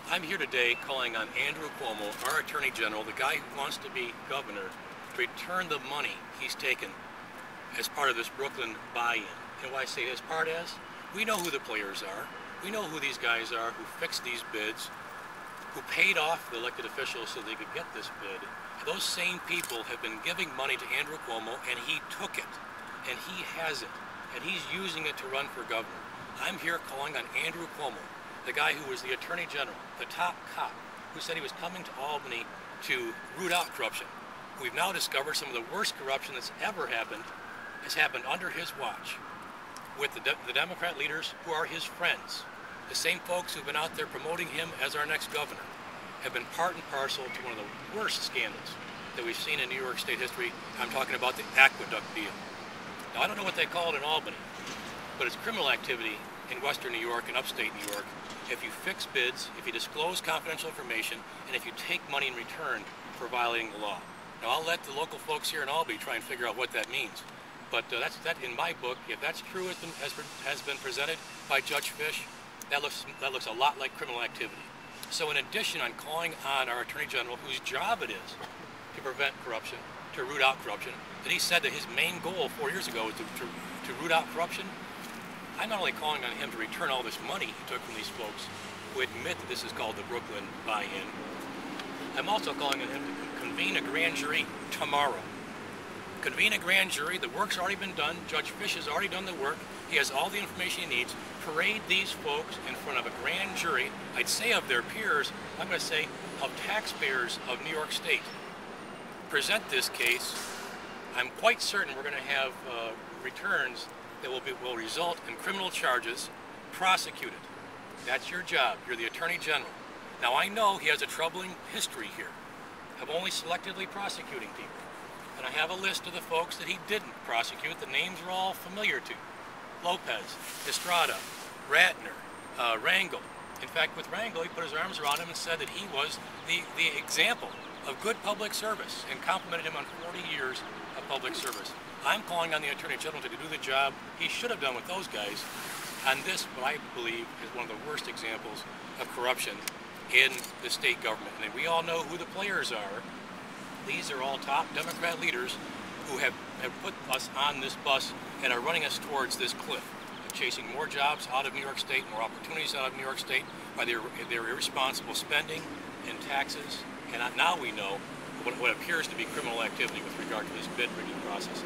I'm here today calling on Andrew Cuomo, our Attorney General, the guy who wants to be governor, to return the money he's taken as part of this Brooklyn buy-in. And why I say as part as, we know who the players are. We know who these guys are who fixed these bids, who paid off the elected officials so they could get this bid. Those same people have been giving money to Andrew Cuomo, and he took it, and he has it, and he's using it to run for governor. I'm here calling on Andrew Cuomo, the guy who was the Attorney General, the top cop, who said he was coming to Albany to root out corruption. We've now discovered some of the worst corruption that's ever happened has happened under his watch with the Democrat leaders who are his friends. The same folks who've been out there promoting him as our next governor have been part and parcel to one of the worst scandals that we've seen in New York State history. I'm talking about the aqueduct deal. Now, I don't know what they call it in Albany, but it's criminal activity in Western New York and upstate New York if you fix bids, if you disclose confidential information, and if you take money in return for violating the law. Now, I'll let the local folks here in Albany try and figure out what that means. But that's in my book. If that's true, has been presented by Judge Fish, that looks a lot like criminal activity. So in addition, I'm calling on our Attorney General, whose job it is to prevent corruption, to root out corruption, that he said that his main goal 4 years ago was to root out corruption. I'm not only calling on him to return all this money he took from these folks who admit that this is called the Brooklyn buy-in, I'm also calling on him to convene a grand jury tomorrow. Convene a grand jury. The work's already been done. Judge Fish has already done the work. He has all the information he needs. Parade these folks in front of a grand jury, I'd say of their peers, I'm going to say of taxpayers of New York State. Present this case. I'm quite certain we're going to have returns that will result in criminal charges, prosecuted. That's your job. You're the Attorney General. Now, I know he has a troubling history here of only selectively prosecuting people. And I have a list of the folks that he didn't prosecute. The names are all familiar to. Lopez, Estrada, Ratner, Rangel. In fact, with Rangel, he put his arms around him and said that he was the example of good public service and complimented him on 40 years of public service. I'm calling on the Attorney General to do the job he should have done with those guys on this, what I believe is one of the worst examples of corruption in the state government. And we all know who the players are. These are all top Democrat leaders who have put us on this bus and are running us towards this cliff of chasing more jobs out of New York State, more opportunities out of New York State by their irresponsible spending and taxes. And now we know what appears to be criminal activity with regard to this bid rigging process.